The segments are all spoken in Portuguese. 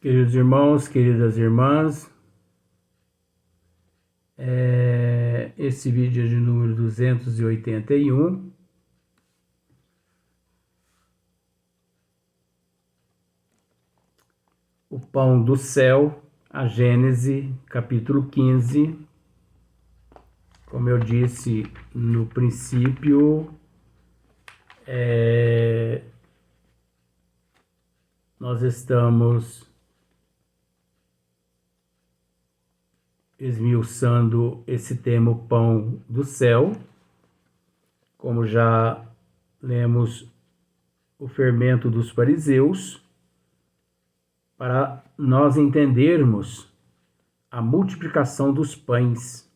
Queridos irmãos, queridas irmãs, esse vídeo é de número 281. O pão do céu, a Gênese, capítulo 15. Como eu disse no princípio, nós estamos esmiuçando esse tema, o pão do céu. Como já lemos o fermento dos fariseus, para nós entendermos a multiplicação dos pães.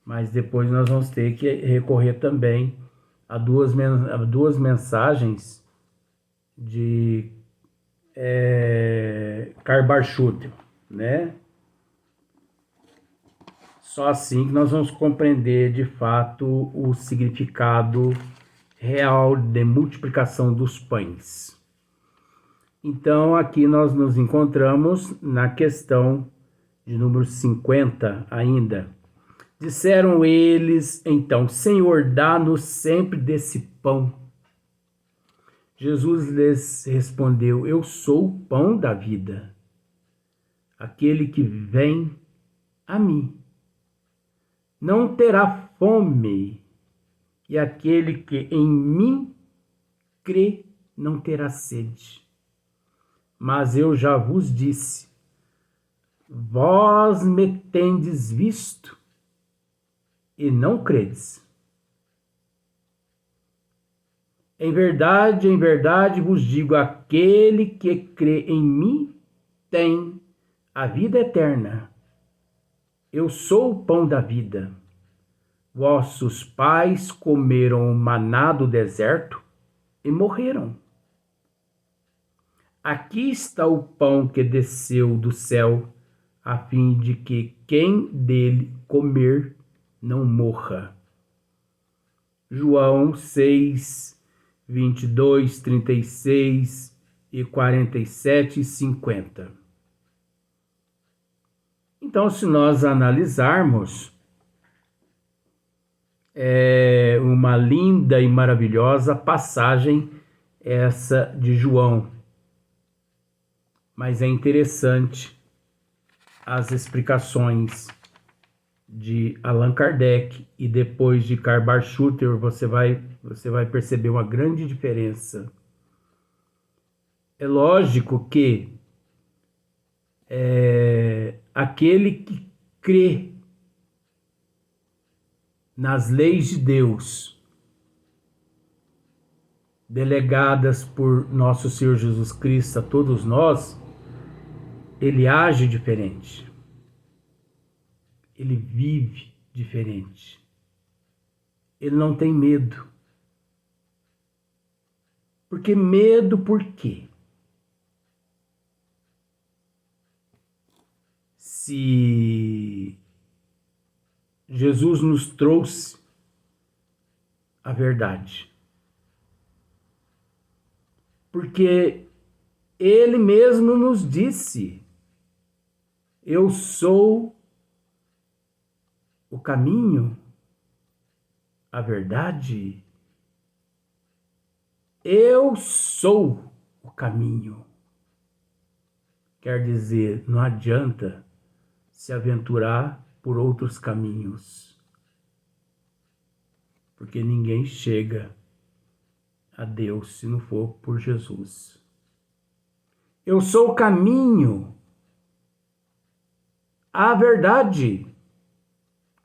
Mas depois nós vamos ter que recorrer também a duas mensagens de Karl Schütte, né? Só assim que nós vamos compreender de fato o significado real de multiplicação dos pães. Então, aqui nós nos encontramos na questão de número 50 ainda. Disseram eles, então, Senhor, dá-nos sempre desse pão. Jesus lhes respondeu, eu sou o pão da vida. Aquele que vem a mim não terá fome, e aquele que em mim crê não terá sede. Mas eu já vos disse, vós me tendes visto e não credes. Em verdade vos digo, aquele que crê em mim tem a vida eterna. Eu sou o pão da vida. Vossos pais comeram o maná do deserto e morreram. Aqui está o pão que desceu do céu, a fim de que quem dele comer não morra. João 6, 22, 36 e 47 e 50. Então, se nós analisarmos, é uma linda e maravilhosa passagem essa de João. Mas é interessante as explicações de Allan Kardec e depois de Karl Schütte, você vai perceber uma grande diferença. É lógico que aquele que crê nas leis de Deus, delegadas por nosso Senhor Jesus Cristo a todos nós, ele age diferente. Ele vive diferente. Ele não tem medo. Porque medo por quê? Se Jesus nos trouxe a verdade. Porque ele mesmo nos disse, eu sou o caminho, a verdade. Eu sou o caminho. Quer dizer, não adianta se aventurar por outros caminhos, porque ninguém chega a Deus se não for por Jesus. Eu sou o caminho, a verdade,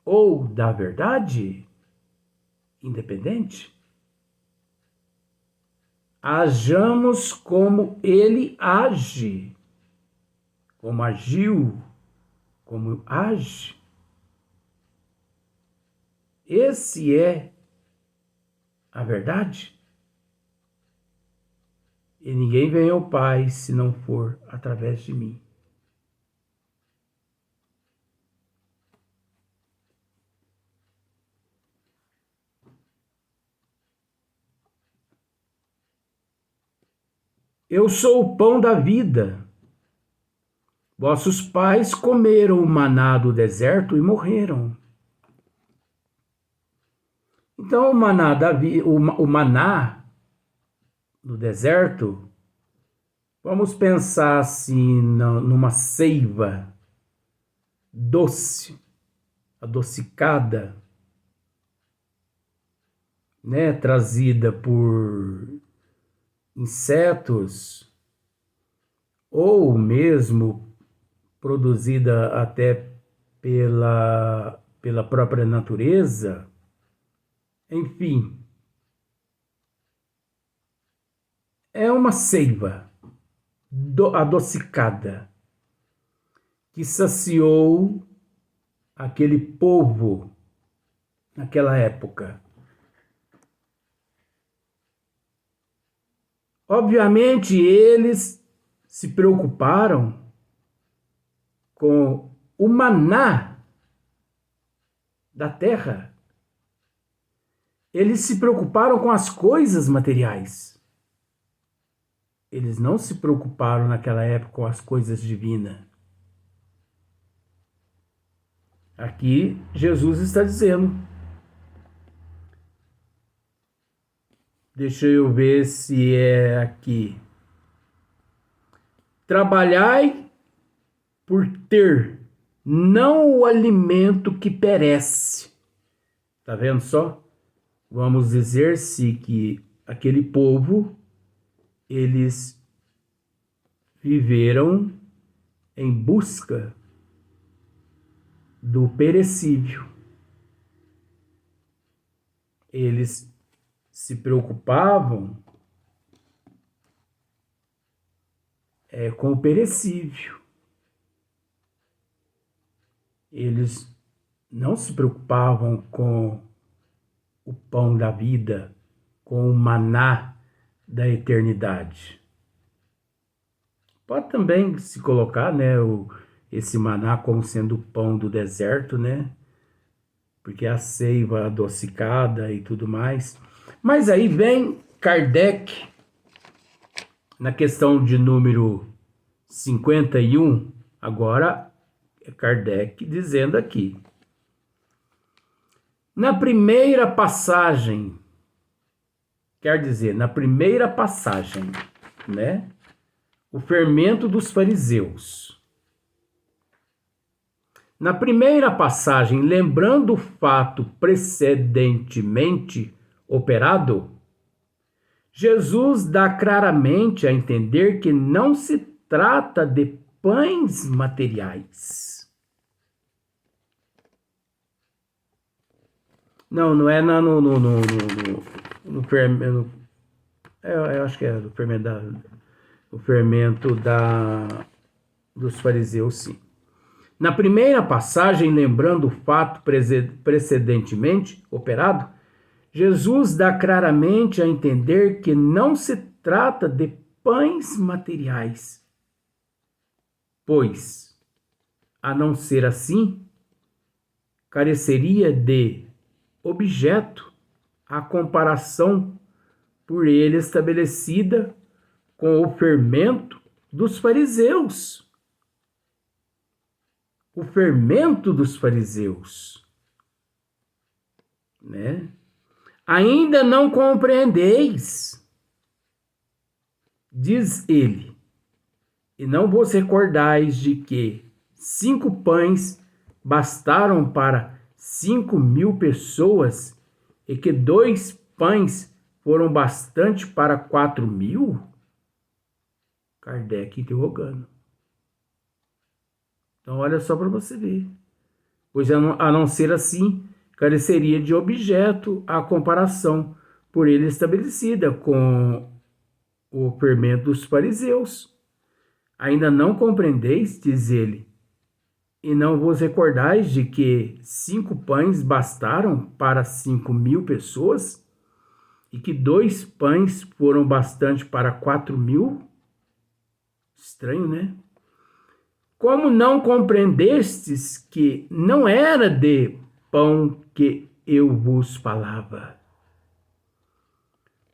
ou da verdade, independente. Hajamos como ele age, como agiu, como age. Esse é a verdade. E ninguém vem ao Pai se não for através de mim. Eu sou o pão da vida. Vossos pais comeram o maná do deserto e morreram. Então, o maná do deserto, vamos pensar assim numa seiva doce, adocicada, né, trazida por insetos ou mesmo produzida até pela própria natureza, enfim, é uma seiva adocicada que saciou aquele povo naquela época. Obviamente, eles se preocuparam com o maná da terra. Eles se preocuparam com as coisas materiais. Eles não se preocuparam naquela época com as coisas divinas. Aqui Jesus está dizendo. Deixa eu ver se é aqui. Trabalhai por ter não o alimento que perece. Tá vendo só? Vamos dizer-se que aquele povo, eles viveram em busca do perecível. Eles se preocupavam com o perecível. Eles não se preocupavam com o pão da vida, com o maná da eternidade. Pode também se colocar, né, esse maná como sendo o pão do deserto, né? Porque a seiva adocicada e tudo mais. Mas aí vem Kardec, na questão de número 51, agora é Kardec dizendo aqui. Na primeira passagem, quer dizer, na primeira passagem, né? O fermento dos fariseus. Na primeira passagem, lembrando o fato precedentemente operado, Jesus dá claramente a entender que não se trata de pães materiais. Não é no fermento. Eu acho que é do fermento dos fariseus, sim. Na primeira passagem, lembrando o fato precedentemente operado, Jesus dá claramente a entender que não se trata de pães materiais, pois, a não ser assim, careceria de objeto a comparação por ele estabelecida com o fermento dos fariseus. O fermento dos fariseus, né? Ainda não compreendeis, diz ele, e não vos recordais de que 5 pães bastaram para 5.000 pessoas e que 2 pães foram bastante para 4.000? Kardec interrogando. Então, olha só para você ver. Pois a não ser assim, careceria de objeto a comparação por ele estabelecida com o fermento dos fariseus. Ainda não compreendeis, diz ele, e não vos recordais de que 5 pães bastaram para 5.000 pessoas e que 2 pães foram bastante para 4.000? Estranho, né? Como não compreendestes que não era de pão que eu vos falava?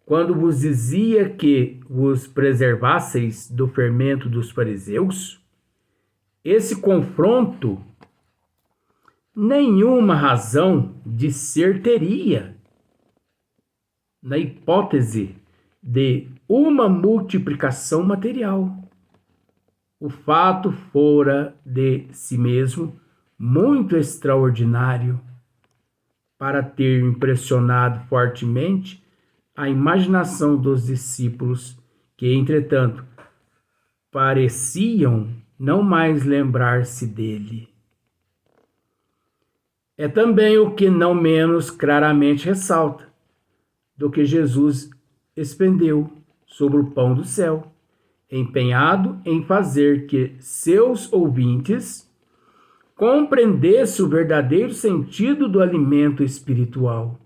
Quando vos dizia que vos preservasseis do fermento dos fariseus, esse confronto nenhuma razão de ser teria, na hipótese de uma multiplicação material. O fato fora de si mesmo muito extraordinário para ter impressionado fortemente a imaginação dos discípulos, que, entretanto, pareciam não mais lembrar-se dele. É também o que não menos claramente ressalta do que Jesus expendeu sobre o pão do céu, empenhado em fazer que seus ouvintes compreendessem o verdadeiro sentido do alimento espiritual.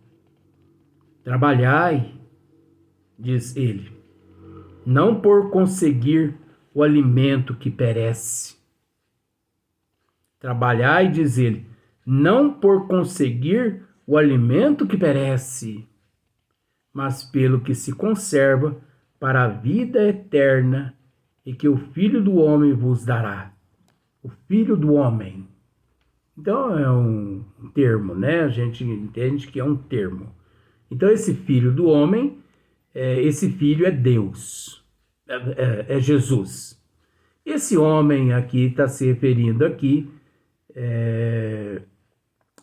Trabalhai, diz ele, não por conseguir o alimento que perece. Trabalhai, diz ele, não por conseguir o alimento que perece, mas pelo que se conserva para a vida eterna e que o Filho do Homem vos dará. O Filho do Homem. Então é um termo, né? A gente entende que é um termo. Então esse Filho do Homem, esse Filho é Deus, é Jesus. Esse homem aqui está se referindo aqui,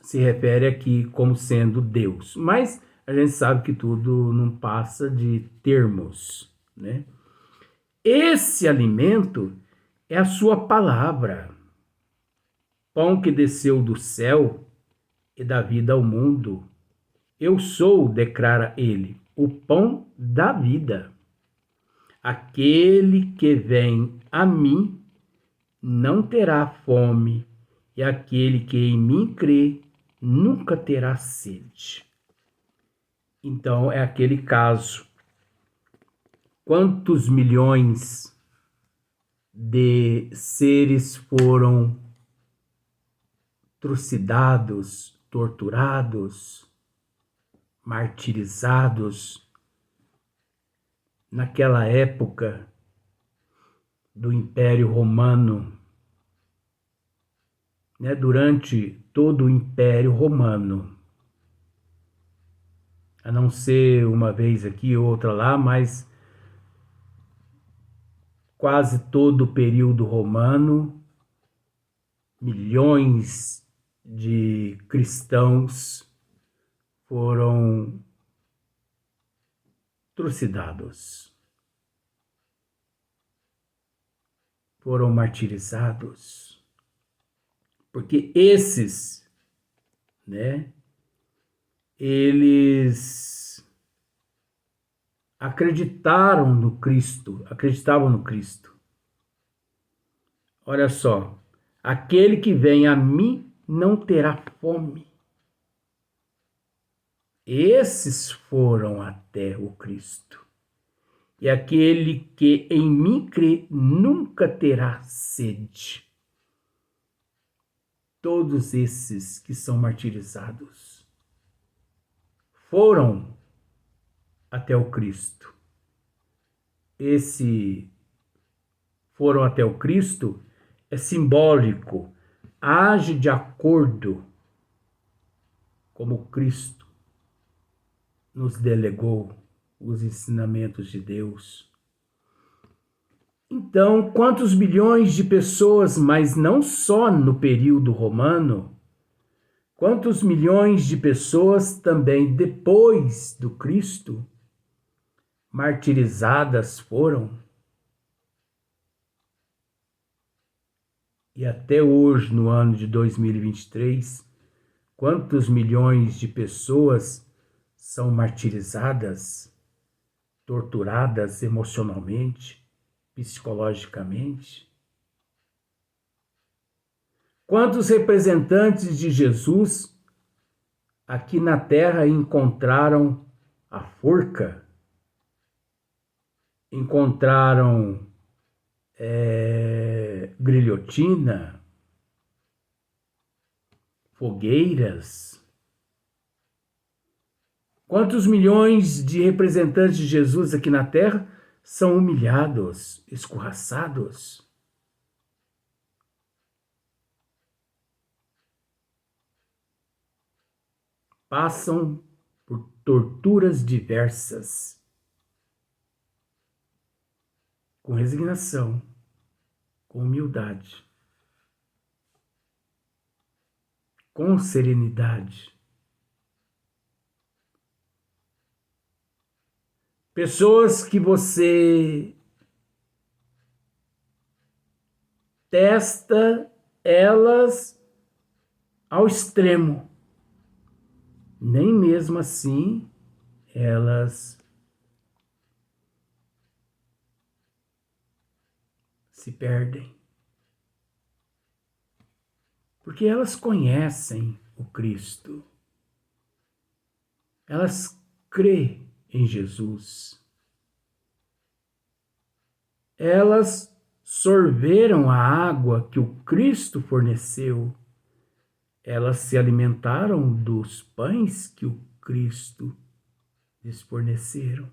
se refere aqui como sendo Deus. Mas a gente sabe que tudo não passa de termos, né? Esse alimento é a sua palavra, pão que desceu do céu e dá vida ao mundo. Eu sou, declara ele, o pão da vida. Aquele que vem a mim não terá fome, e aquele que em mim crê nunca terá sede. Então, é aquele caso. Quantos milhões de seres foram trucidados, torturados, martirizados naquela época do Império Romano, né? Durante todo o Império Romano. A não ser uma vez aqui, outra lá, mas quase todo o período romano, milhões de cristãos foram trucidados, foram martirizados, porque esses, né, eles acreditavam no Cristo. Olha só, aquele que vem a mim não terá fome. Esses foram até o Cristo. E aquele que em mim crê nunca terá sede. Todos esses que são martirizados foram até o Cristo. Esse foram até o Cristo é simbólico, age de acordo como Cristo nos delegou os ensinamentos de Deus. Então, quantos bilhões de pessoas, mas não só no período romano, quantos milhões de pessoas também depois do Cristo, martirizadas foram? E até hoje, no ano de 2023, quantos milhões de pessoas são martirizadas, torturadas emocionalmente, psicologicamente? Quantos representantes de Jesus aqui na Terra encontraram a forca, encontraram grilhotina, fogueiras? Quantos milhões de representantes de Jesus aqui na Terra são humilhados, escorraçados? passam por torturas diversas, com resignação, com humildade, com serenidade. Pessoas que você testa elas ao extremo. Nem mesmo assim elas se perdem. Porque elas conhecem o Cristo. Elas crêem em Jesus. Elas sorveram a água que o Cristo forneceu. Elas se alimentaram dos pães que o Cristo lhes forneceram.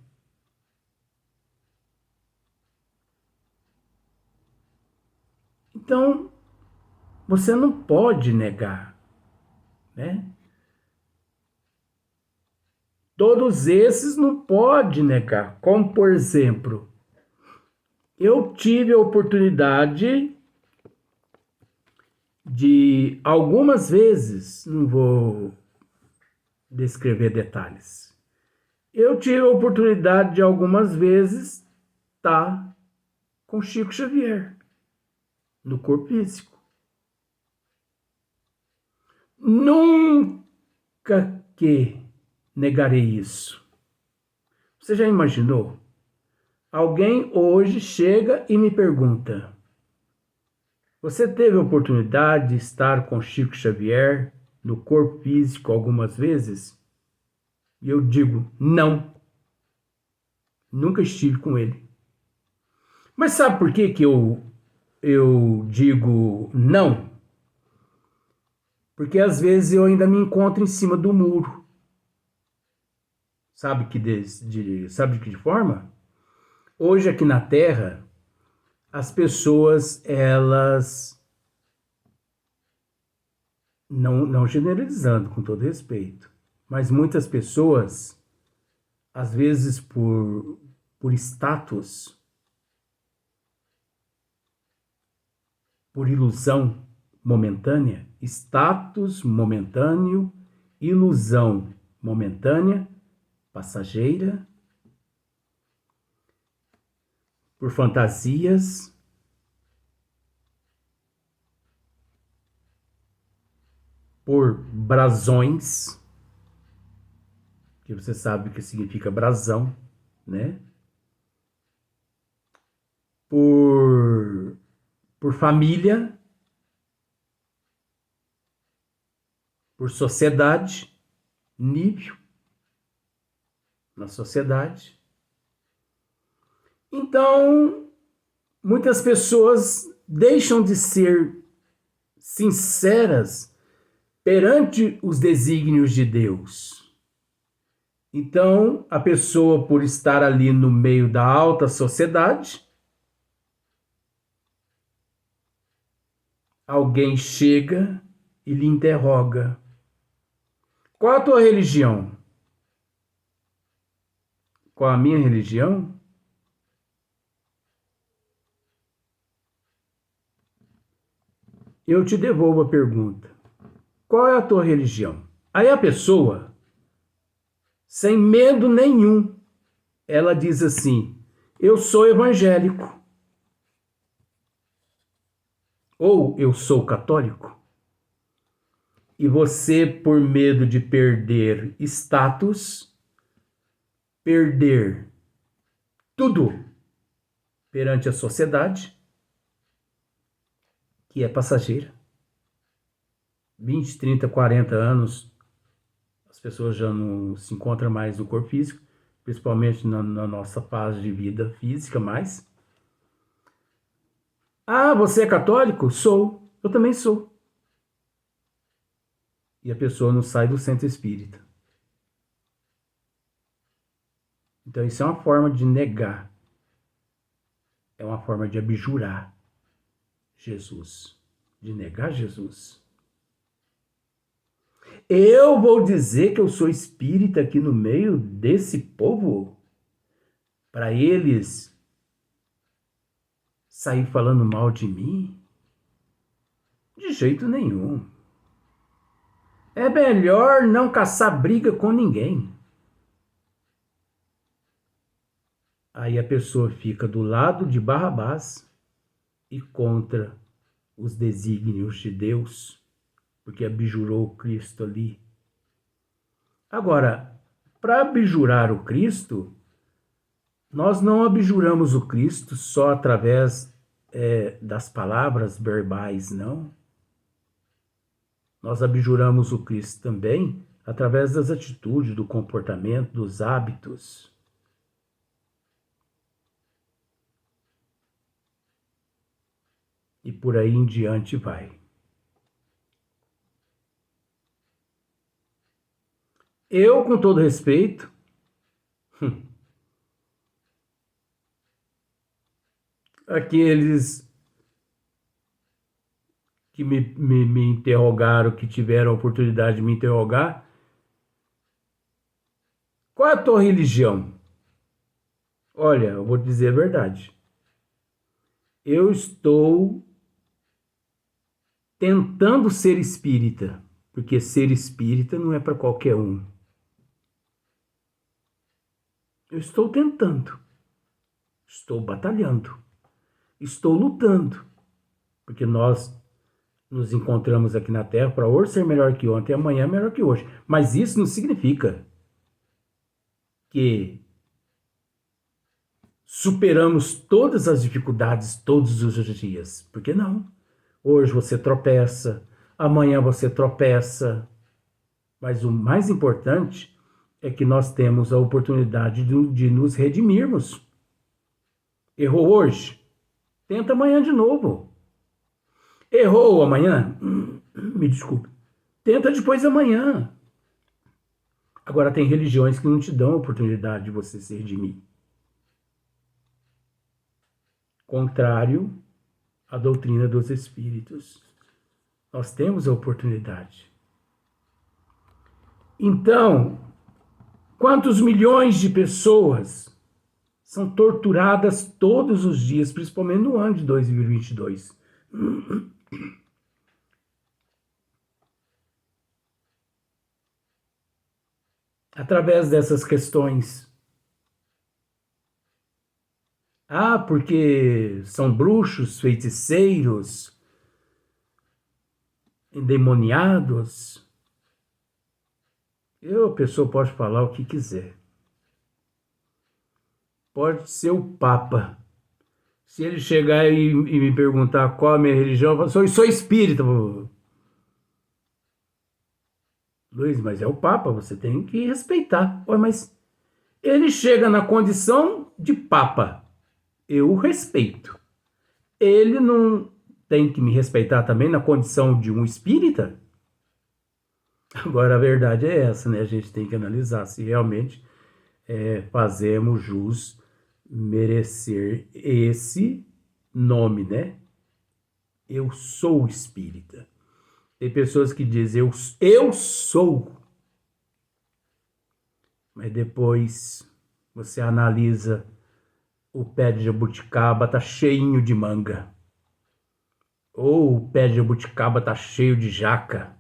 Então, você não pode negar, né? Todos esses não pode negar. Como, por exemplo, eu tive a oportunidade de algumas vezes, não vou descrever detalhes, eu tive a oportunidade de algumas vezes estar com Chico Xavier no corpo físico. Nunca que negarei isso. Você já imaginou? Alguém hoje chega e me pergunta: você teve a oportunidade de estar com Chico Xavier no corpo físico algumas vezes? E eu digo: não. Nunca estive com ele. Mas sabe por que eu digo não? Porque às vezes eu ainda me encontro em cima do muro. Sabe sabe de que forma? Hoje aqui na Terra, as pessoas, elas, não generalizando, com todo respeito, mas muitas pessoas, às vezes por status, por ilusão momentânea, status momentâneo, ilusão momentânea, passageira, por fantasias, por brasões, que você sabe o que significa brasão, né? Por família, por sociedade, nível na sociedade. Então, muitas pessoas deixam de ser sinceras perante os desígnios de Deus. Então, a pessoa, por estar ali no meio da alta sociedade, alguém chega e lhe interroga: qual a tua religião? Qual a minha religião? Eu te devolvo a pergunta: qual é a tua religião? Aí a pessoa, sem medo nenhum, ela diz assim: eu sou evangélico. Ou eu sou católico. E você, por medo de perder status, perder tudo perante a sociedade, que é passageira, 20, 30, 40 anos, as pessoas já não se encontram mais no corpo físico, principalmente na nossa fase de vida física mais. Ah, você é católico? Sou. Eu também sou. E a pessoa não sai do centro espírita. Então isso é uma forma de negar. É uma forma de abjurar Jesus. De negar Jesus. Eu vou dizer que eu sou espírita aqui no meio desse povo? Para eles sair falando mal de mim? De jeito nenhum. É melhor não caçar briga com ninguém. Aí a pessoa fica do lado de Barrabás e contra os desígnios de Deus, porque abjurou o Cristo ali. Agora, para abjurar o Cristo, nós não abjuramos o Cristo só através das palavras verbais, não. Nós abjuramos o Cristo também através das atitudes, do comportamento, dos hábitos. E por aí em diante vai. Eu, com todo respeito, aqueles que me interrogaram, que tiveram a oportunidade de me interrogar, qual é a tua religião? Olha, eu vou dizer a verdade. Eu estou tentando ser espírita, porque ser espírita não é para qualquer um. Eu estou tentando, estou batalhando, estou lutando, porque nós nos encontramos aqui na Terra para hoje ser melhor que ontem e amanhã melhor que hoje. Mas isso não significa que superamos todas as dificuldades todos os dias. Por que não? Hoje você tropeça, amanhã você tropeça. Mas o mais importante é que nós temos a oportunidade de nos redimirmos. Errou hoje? Tenta amanhã de novo. Errou amanhã? Me desculpe. Tenta depois de amanhã. Agora, tem religiões que não te dão a oportunidade de você se redimir. Contrário à doutrina dos espíritos. Nós temos a oportunidade. Então, quantos milhões de pessoas são torturadas todos os dias, principalmente no ano de 2022? Através dessas questões. Ah, porque são bruxos, feiticeiros, endemoniados. A pessoa pode falar o que quiser. Pode ser o Papa. Se ele chegar e me perguntar qual a minha religião, eu falo, sou espírita. Luiz, mas é o Papa, você tem que respeitar. Ué, mas ele chega na condição de Papa. Eu o respeito. Ele não tem que me respeitar também na condição de um espírita? Agora, a verdade é essa, né? A gente tem que analisar se realmente fazemos jus merecer esse nome, né? Eu sou espírita. Tem pessoas que dizem eu sou, mas depois você analisa o pé de jabuticaba tá cheinho de manga. Ou o pé de jabuticaba tá cheio de jaca.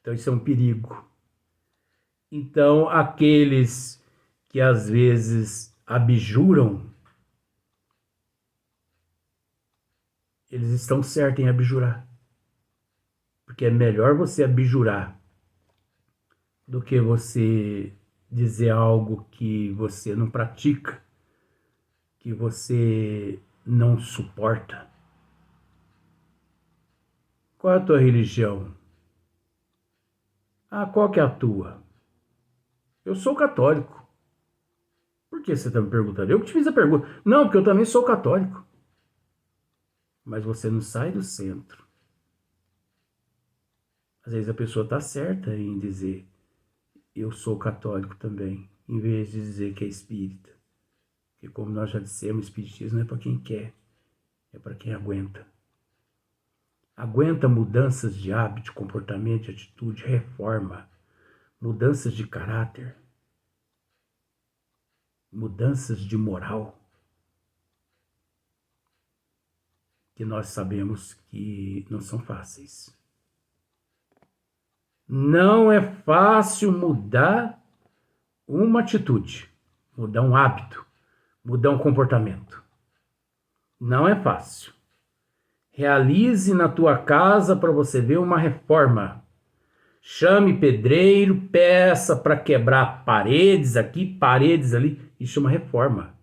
Então isso é um perigo. Então aqueles que às vezes abjuram, eles estão certos em abjurar. Porque é melhor você abjurar do que você dizer algo que você não pratica, que você não suporta. Qual é a tua religião? Ah, qual que é a tua? Eu sou católico. Por que você está me perguntando? Eu que te fiz a pergunta. Não, porque eu também sou católico. Mas você não sai do centro. Às vezes a pessoa está certa em dizer eu sou católico também, em vez de dizer que é espírita. Porque como nós já dissemos, o espiritismo não é para quem quer, é para quem aguenta. Aguenta mudanças de hábito, comportamento, de atitude, reforma, mudanças de caráter, mudanças de moral, que nós sabemos que não são fáceis. Não é fácil mudar uma atitude, mudar um hábito, mudar um comportamento. Não é fácil. Realize na tua casa para você ver uma reforma. Chame pedreiro, peça para quebrar paredes aqui, paredes ali. Isso é uma reforma.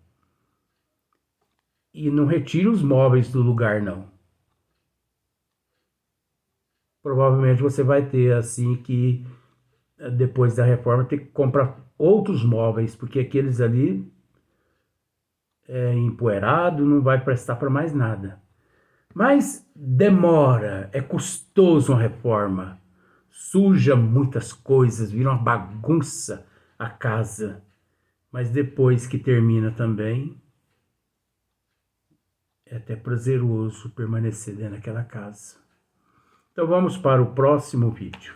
E não retire os móveis do lugar, não. Provavelmente você vai ter assim que, depois da reforma, ter que comprar outros móveis, porque aqueles ali é empoeirado, não vai prestar para mais nada. Mas demora, é custoso uma reforma. Suja muitas coisas, vira uma bagunça a casa. Mas depois que termina também, é até prazeroso permanecer dentro daquela casa. Então vamos para o próximo vídeo.